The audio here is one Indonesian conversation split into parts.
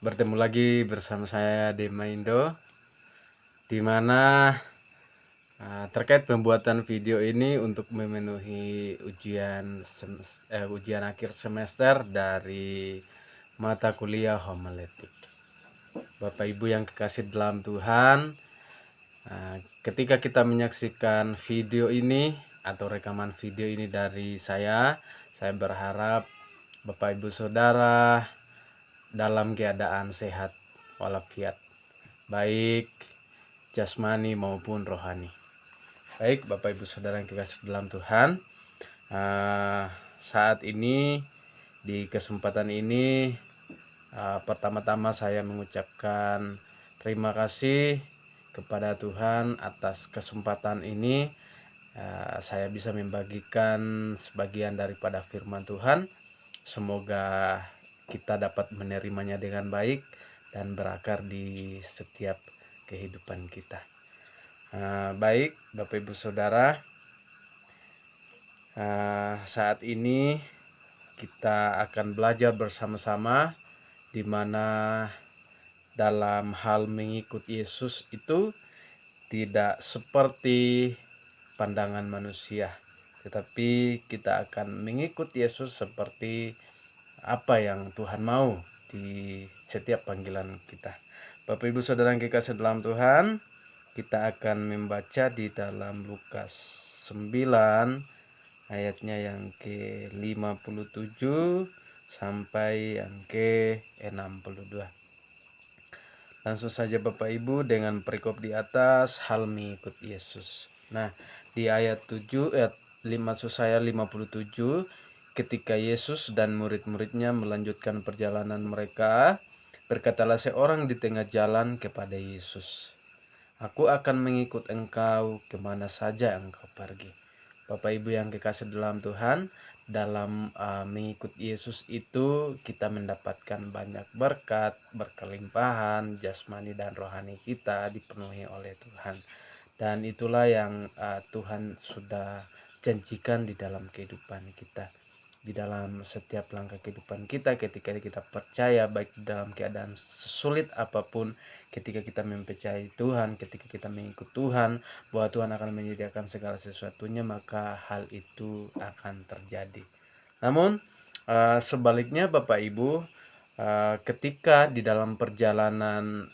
Bertemu lagi bersama saya Dema Indo, di mana terkait pembuatan video ini untuk memenuhi ujian akhir semester dari mata kuliah homiletik. Bapak Ibu yang kekasih dalam Tuhan, ketika kita menyaksikan video ini atau rekaman video ini dari saya berharap Bapak Ibu Saudara dalam keadaan sehat walafiat, baik jasmani maupun rohani. Baik Bapak Ibu Saudara yang dikasih dalam Tuhan, saat ini di kesempatan ini pertama-tama saya mengucapkan terima kasih kepada Tuhan atas kesempatan ini. Saya bisa membagikan sebagian daripada firman Tuhan. Semoga kita dapat menerimanya dengan baik dan berakar di setiap kehidupan kita. Baik Bapak Ibu Saudara, saat ini kita akan belajar bersama-sama di mana dalam hal mengikut Yesus itu tidak seperti pandangan manusia, tetapi kita akan mengikut Yesus seperti apa yang Tuhan mau di setiap panggilan kita. Bapak Ibu Saudara yang kekasih dalam Tuhan, kita akan membaca di dalam Lukas 9 ayatnya yang ke-57 sampai yang ke-62. Langsung saja Bapak Ibu dengan perikop di atas hal mengikut Yesus. Nah, di ayat 7 maksud saya 57, ketika Yesus dan murid-muridnya melanjutkan perjalanan mereka, berkatalah seorang di tengah jalan kepada Yesus, "Aku akan mengikut engkau kemana saja engkau pergi." Bapak Ibu yang kekasih dalam Tuhan, dalam mengikut Yesus itu kita mendapatkan banyak berkat, berkelimpahan, jasmani dan rohani kita dipenuhi oleh Tuhan. Dan itulah yang Tuhan sudah janjikan di dalam kehidupan kita. Di dalam setiap langkah kehidupan kita, ketika kita percaya, baik dalam keadaan sulit apapun, ketika kita mempercayai Tuhan, ketika kita mengikut Tuhan, bahwa Tuhan akan menyediakan segala sesuatunya, maka hal itu akan terjadi. Namun sebaliknya Bapak Ibu, ketika di dalam perjalanan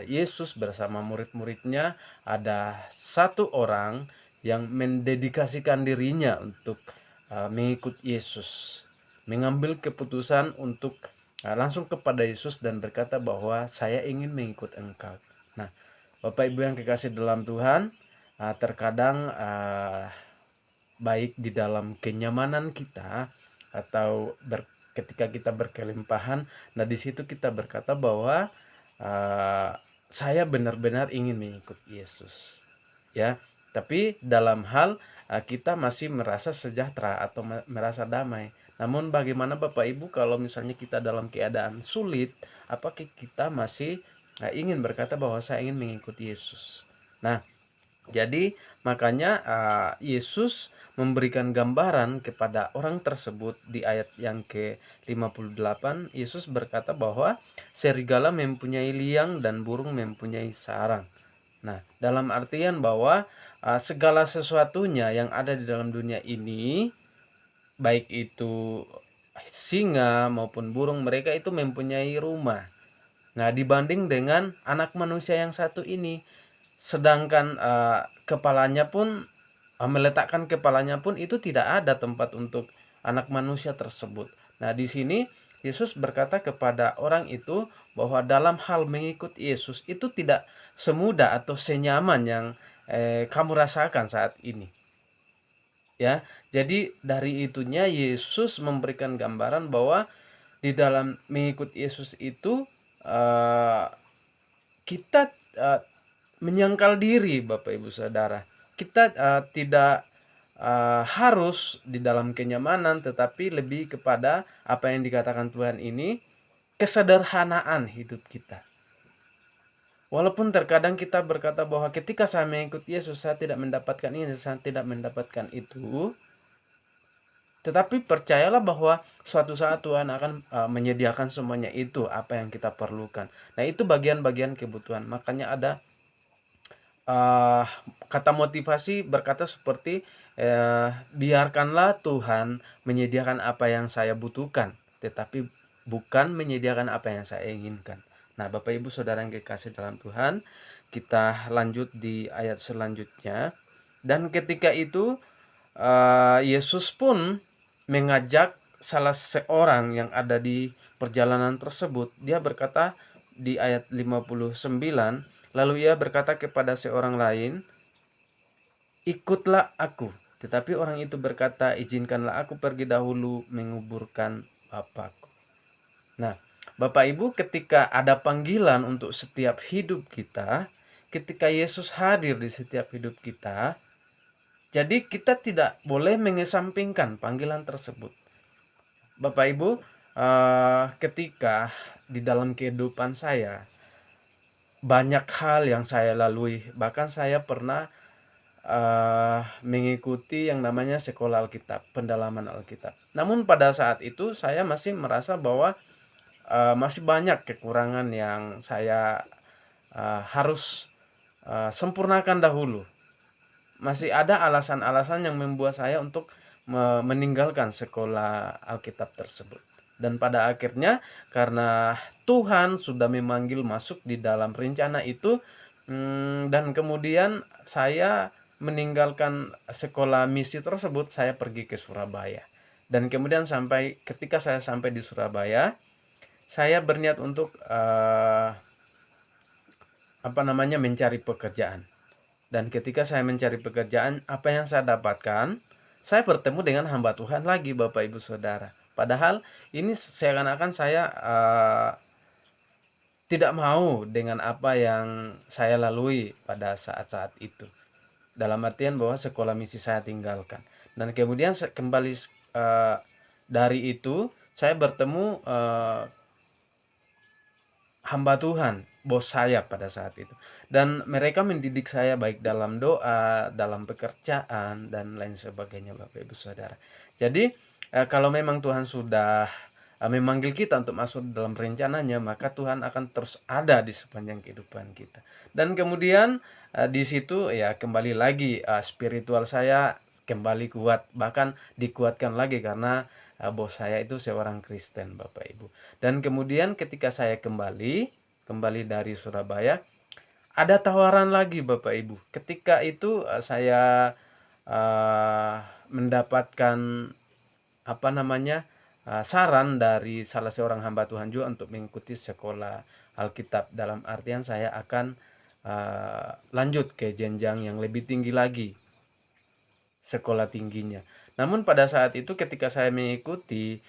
Yesus bersama murid-muridnya, ada satu orang yang mendedikasikan dirinya untuk mengikut Yesus, mengambil keputusan untuk langsung kepada Yesus dan berkata bahwa saya ingin mengikut engkau. Nah, Bapak Ibu yang kekasih dalam Tuhan, terkadang baik di dalam kenyamanan kita atau ketika kita berkelimpahan, nah di situ kita berkata bahwa saya benar-benar ingin mengikut Yesus, ya. Tapi dalam hal kita masih merasa sejahtera atau merasa damai. Namun bagaimana Bapak Ibu kalau misalnya kita dalam keadaan sulit, apakah kita masih ingin berkata bahwa saya ingin mengikuti Yesus? Nah, jadi makanya Yesus memberikan gambaran kepada orang tersebut di ayat yang ke-58. Yesus berkata bahwa serigala mempunyai liang dan burung mempunyai sarang. Nah, dalam artian bahwa segala sesuatunya yang ada di dalam dunia ini, baik itu singa maupun burung, mereka itu mempunyai rumah. Nah, dibanding dengan anak manusia yang satu ini, sedangkan kepalanya pun meletakkan kepalanya pun itu tidak ada tempat untuk anak manusia tersebut. Nah, di sini Yesus berkata kepada orang itu bahwa dalam hal mengikut Yesus itu tidak semudah atau senyaman yang kamu rasakan saat ini. Ya, jadi dari itunya Yesus memberikan gambaran bahwa di dalam mengikut Yesus itu kita menyangkal diri, Bapak Ibu Saudara. Kita tidak harus di dalam kenyamanan, tetapi lebih kepada apa yang dikatakan Tuhan ini, kesederhanaan hidup kita. Walaupun terkadang kita berkata bahwa ketika saya mengikut Yesus, saya tidak mendapatkan ini, saya tidak mendapatkan itu. Tetapi percayalah bahwa suatu saat Tuhan akan menyediakan semuanya itu apa yang kita perlukan. Nah, itu bagian-bagian kebutuhan. Makanya ada uh, kata motivasi berkata seperti biarkanlah Tuhan menyediakan apa yang saya butuhkan, tetapi bukan menyediakan apa yang saya inginkan. Nah, Bapak Ibu Saudara yang kekasih dalam Tuhan, kita lanjut di ayat selanjutnya. Dan ketika itu Yesus pun mengajak salah seorang yang ada di perjalanan tersebut. Dia berkata di ayat 59, lalu ia berkata kepada seorang lain, "Ikutlah aku." Tetapi orang itu berkata, "Izinkanlah aku pergi dahulu menguburkan Bapakku." Nah, Bapak Ibu, ketika ada panggilan untuk setiap hidup kita, ketika Yesus hadir di setiap hidup kita, jadi kita tidak boleh mengesampingkan panggilan tersebut. Bapak Ibu, ketika di dalam kehidupan saya banyak hal yang saya lalui, bahkan saya pernah mengikuti yang namanya sekolah Alkitab, pendalaman Alkitab. Namun pada saat itu saya masih merasa bahwa masih banyak kekurangan yang saya harus sempurnakan dahulu. Masih ada alasan-alasan yang membuat saya untuk meninggalkan sekolah Alkitab tersebut. Dan pada akhirnya karena Tuhan sudah memanggil masuk di dalam rencana itu, dan kemudian saya meninggalkan sekolah misi tersebut, saya pergi ke Surabaya. Dan kemudian ketika saya sampai di Surabaya, saya berniat untuk mencari pekerjaan. Dan ketika saya mencari pekerjaan, apa yang saya dapatkan? Saya bertemu dengan hamba Tuhan lagi, Bapak Ibu Saudara. Padahal ini seakan-akan saya tidak mau dengan apa yang saya lalui pada saat-saat itu. Dalam artian bahwa sekolah misi saya tinggalkan. Dan kemudian kembali dari itu, saya bertemu hamba Tuhan, bos saya pada saat itu. Dan mereka mendidik saya baik dalam doa, dalam pekerjaan, dan lain sebagainya, Bapak Ibu Saudara. Jadi, kalau memang Tuhan sudah memanggil kita untuk masuk dalam rencananya, maka Tuhan akan terus ada di sepanjang kehidupan kita. Dan kemudian di situ ya kembali lagi spiritual saya kembali kuat, bahkan dikuatkan lagi karena bos saya itu seorang Kristen, Bapak Ibu. Dan kemudian ketika saya kembali dari Surabaya, ada tawaran lagi, Bapak Ibu. Ketika itu saya mendapatkan saran dari salah seorang hamba Tuhan juga untuk mengikuti sekolah Alkitab. Dalam artian saya akan lanjut ke jenjang yang lebih tinggi lagi, sekolah tingginya. Namun pada saat itu ketika saya mengikuti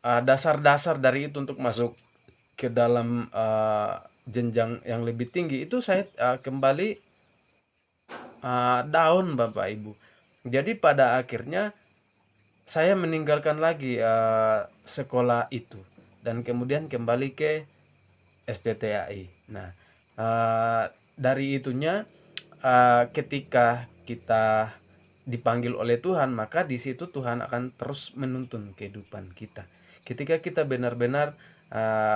dasar-dasar dari itu untuk masuk ke dalam jenjang yang lebih tinggi, itu saya kembali down, Bapak Ibu. Jadi pada akhirnya saya meninggalkan lagi sekolah itu dan kemudian kembali ke STTAI. Nah, dari itunya ketika kita dipanggil oleh Tuhan, maka di situ Tuhan akan terus menuntun kehidupan kita. Ketika kita benar-benar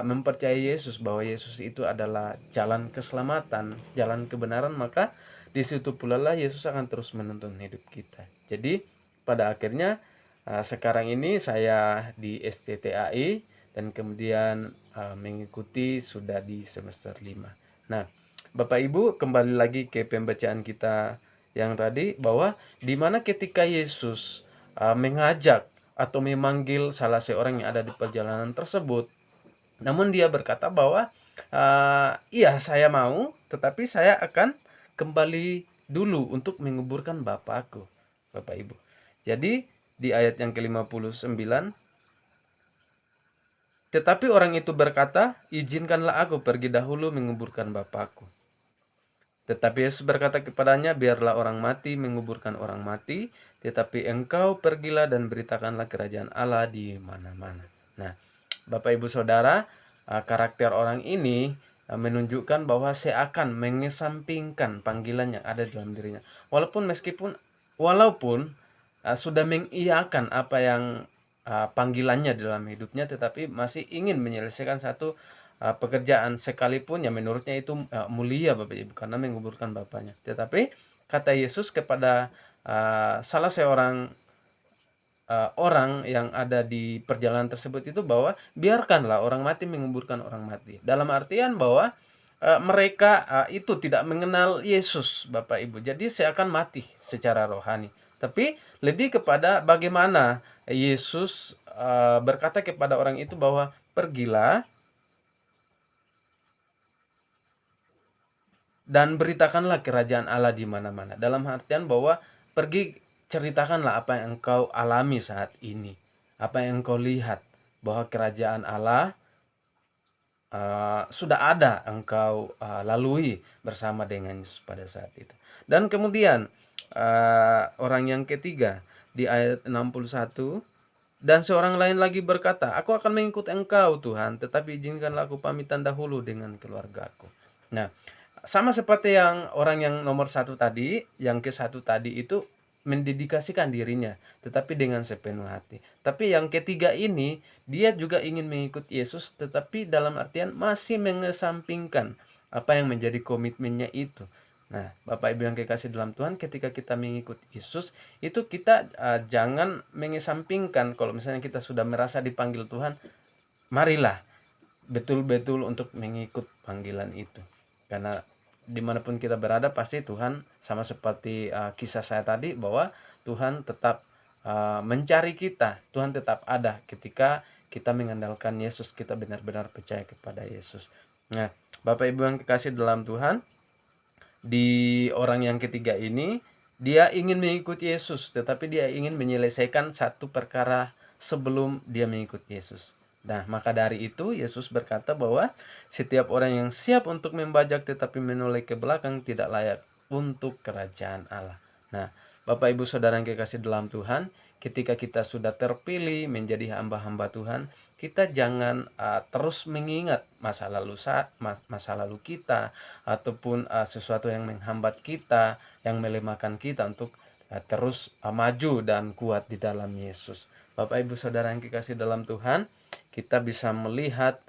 mempercayai Yesus bahwa Yesus itu adalah jalan keselamatan, jalan kebenaran, maka di situ pula lah Yesus akan terus menuntun hidup kita. Jadi pada akhirnya sekarang ini saya di STTAI dan kemudian mengikuti sudah di semester 5. Nah, Bapak Ibu, kembali lagi ke pembacaan kita yang tadi, bahwa di mana ketika Yesus mengajak atau memanggil salah seorang yang ada di perjalanan tersebut, namun dia berkata bahwa iya saya mau, tetapi saya akan kembali dulu untuk menguburkan Bapakku, Bapak Ibu. Jadi di ayat yang ke-59, tetapi orang itu berkata, "Izinkanlah aku pergi dahulu menguburkan Bapakku." Tetapi Yesus berkata kepadanya, "Biarlah orang mati menguburkan orang mati, tetapi engkau pergilah dan beritakanlah kerajaan Allah di mana-mana." Nah, Bapak Ibu Saudara, karakter orang ini menunjukkan bahwa saya akan mengesampingkan panggilan yang ada dalam dirinya. Walaupun walaupun sudah mengiyakan apa yang panggilannya dalam hidupnya, tetapi masih ingin menyelesaikan satu pekerjaan sekalipun yang menurutnya itu mulia Bapak Ibu karena menguburkan bapaknya. Tetapi kata Yesus kepada salah seorang orang yang ada di perjalanan tersebut itu bahwa biarkanlah orang mati menguburkan orang mati. Dalam artian bahwa mereka itu tidak mengenal Yesus Bapak Ibu. Jadi seakan mati secara rohani. Tapi lebih kepada bagaimana Yesus berkata kepada orang itu bahwa pergilah dan beritakanlah kerajaan Allah di mana-mana. Dalam artian bahwa pergi ceritakanlah apa yang engkau alami saat ini, apa yang engkau lihat, bahwa kerajaan Allah sudah ada engkau lalui bersama dengan Yesus pada saat itu. Dan kemudian orang yang ketiga di ayat 61, dan seorang lain lagi berkata, aku akan mengikut engkau Tuhan, tetapi izinkanlah aku pamitan dahulu dengan keluargaku. Nah, sama seperti yang orang yang nomor satu tadi, yang ke satu tadi itu mendedikasikan dirinya, tetapi dengan sepenuh hati. Tapi yang ketiga ini, dia juga ingin mengikut Yesus, tetapi dalam artian masih mengesampingkan apa yang menjadi komitmennya itu. Nah, Bapak Ibu yang kekasih dalam Tuhan, ketika kita mengikut Yesus, itu kita jangan mengesampingkan kalau misalnya kita sudah merasa dipanggil Tuhan, marilah betul-betul untuk mengikut panggilan itu. Karena dimanapun kita berada pasti Tuhan, sama seperti kisah saya tadi, bahwa Tuhan tetap mencari kita. Tuhan tetap ada ketika kita mengandalkan Yesus, kita benar-benar percaya kepada Yesus. Nah, Bapak Ibu yang kekasih dalam Tuhan, di orang yang ketiga ini, dia ingin mengikuti Yesus, tetapi dia ingin menyelesaikan satu perkara sebelum dia mengikuti Yesus. Nah, maka dari itu Yesus berkata bahwa setiap orang yang siap untuk membajak tetapi menoleh ke belakang tidak layak untuk kerajaan Allah. Nah, Bapak Ibu Saudara yang kekasih dalam Tuhan, ketika kita sudah terpilih menjadi hamba-hamba Tuhan, kita jangan terus mengingat masa lalu kita, ataupun sesuatu yang menghambat kita, yang melemahkan kita untuk terus maju dan kuat di dalam Yesus. Bapak Ibu Saudara yang kekasih dalam Tuhan, kita bisa melihat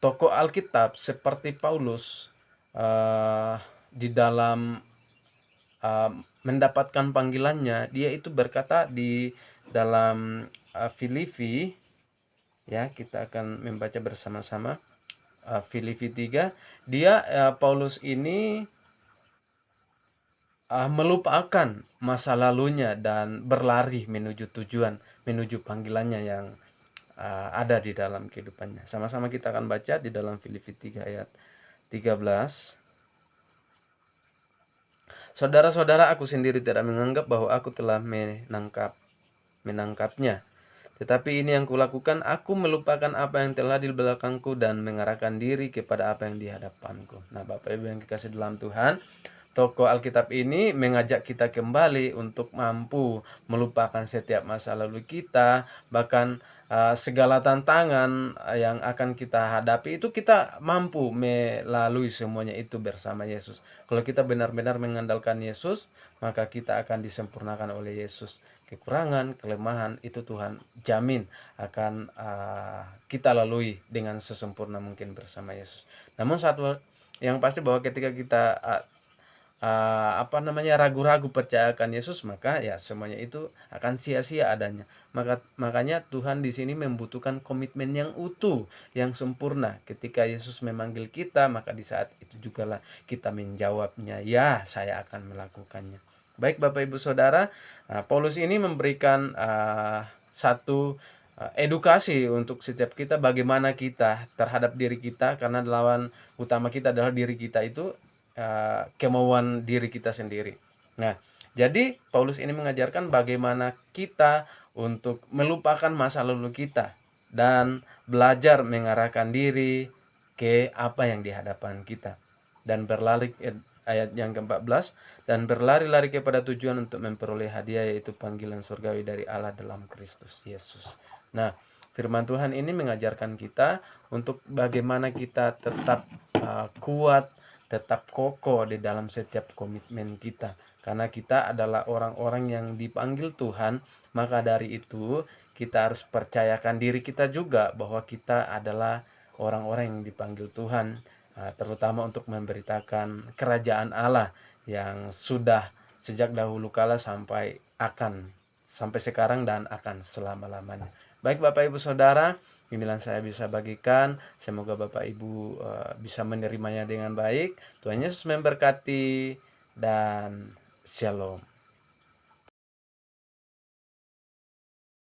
tokoh Alkitab seperti Paulus di dalam mendapatkan panggilannya. Dia itu berkata di dalam Filipi, ya, kita akan membaca bersama-sama Filipi 3. Dia Paulus ini melupakan masa lalunya dan berlari menuju tujuan, menuju panggilannya yang ada di dalam kehidupannya. Sama-sama kita akan baca di dalam Filipi 3 ayat 13. Saudara-saudara, aku sendiri tidak menganggap bahwa aku telah menangkapnya. Tetapi ini yang kulakukan, aku melupakan apa yang telah di belakangku dan mengarahkan diri kepada apa yang di hadapanku. Nah, Bapak Ibu yang dikasih dalam Tuhan, tokoh Alkitab ini mengajak kita kembali untuk mampu melupakan setiap masa lalu kita, bahkan segala tantangan yang akan kita hadapi itu kita mampu melalui semuanya itu bersama Yesus. Kalau kita benar-benar mengandalkan Yesus, maka kita akan disempurnakan oleh Yesus. Kekurangan, kelemahan itu Tuhan jamin akan kita lalui dengan sesempurna mungkin bersama Yesus. Namun satu yang pasti bahwa ketika kita ragu-ragu percayakan Yesus, maka ya semuanya itu akan sia-sia adanya. Makanya Tuhan di sini membutuhkan komitmen yang utuh, yang sempurna. Ketika Yesus memanggil kita, maka di saat itu jugalah kita menjawabnya, ya saya akan melakukannya. Baik Bapak Ibu Saudara, Paulus ini memberikan satu edukasi untuk setiap kita, bagaimana kita terhadap diri kita, karena lawan utama kita adalah diri kita itu, kemauan diri kita sendiri. Nah, jadi Paulus ini mengajarkan bagaimana kita untuk melupakan masa lalu kita dan belajar mengarahkan diri ke apa yang di hadapan kita, dan berlari, ayat yang ke-14, dan berlari-lari kepada tujuan untuk memperoleh hadiah, yaitu panggilan surgawi dari Allah dalam Kristus Yesus. Nah, firman Tuhan ini mengajarkan kita untuk bagaimana kita tetap kuat tetap kokoh di dalam setiap komitmen kita. Karena kita adalah orang-orang yang dipanggil Tuhan, maka dari itu kita harus percayakan diri kita juga bahwa kita adalah orang-orang yang dipanggil Tuhan, terutama untuk memberitakan kerajaan Allah yang sudah sejak dahulu kala sampai sekarang dan akan selama-lamanya. Baik Bapak Ibu Saudara, inilah saya bisa bagikan. Semoga Bapak Ibu bisa menerimanya dengan baik. Tuhan Yesus memberkati dan shalom.